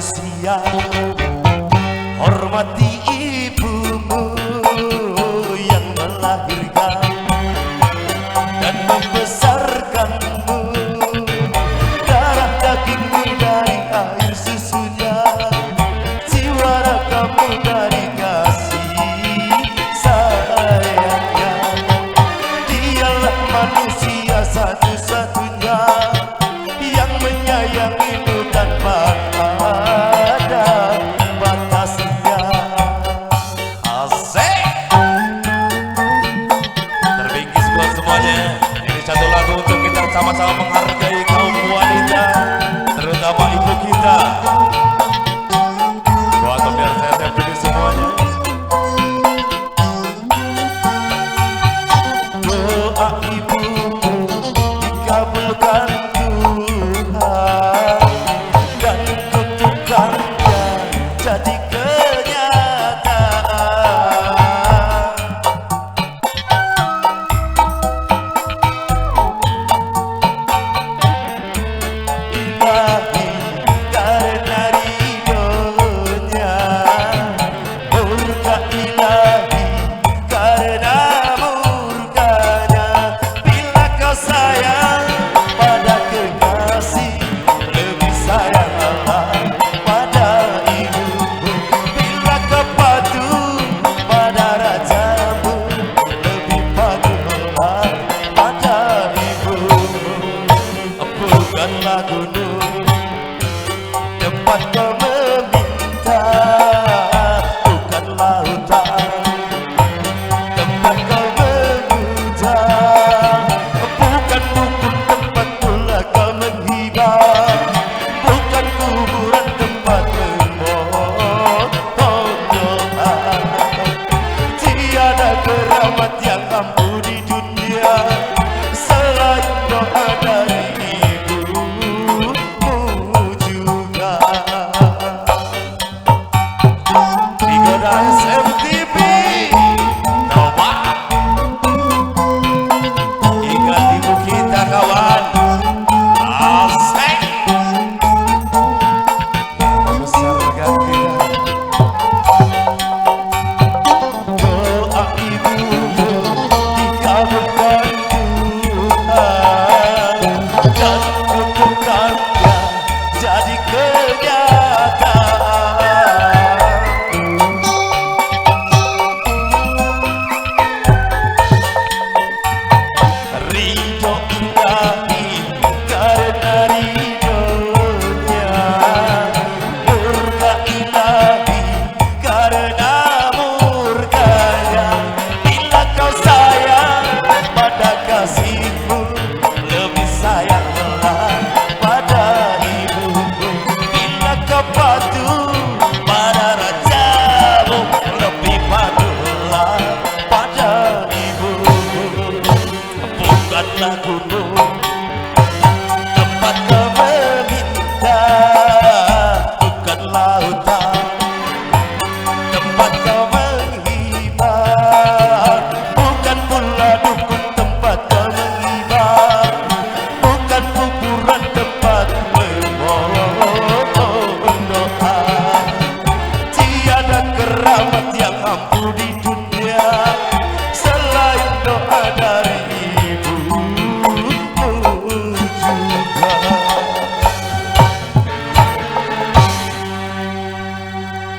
manusia, hormati ibumu yang melahirkan dan membesarkanmu. Darah dagingmu dari air susunya, jiwa ragamu dari kasih sayangnya. Dialah manusia satu-satunya yang menyayangimu tanpa ada batasnya. Asik. Terbingkis buat semuanya. Ini satu lagu untuk kita sama-sama menghargai kaum wanita, terutama ibu kita. Buat biar saya pilih semuanya. Doa ibumu dikabulkan Tuhan, dan kutukannya jadi kenyataan. Ilahi karena ridhonya, murka ilahi karena murkanya. Bila kau sayang pada kekasih, lebih sayang Allah pada ibumu. Bila kau patuh pada rajamu, lebih patuh Allah pada ibumu. Bukanlah gunung tempat kau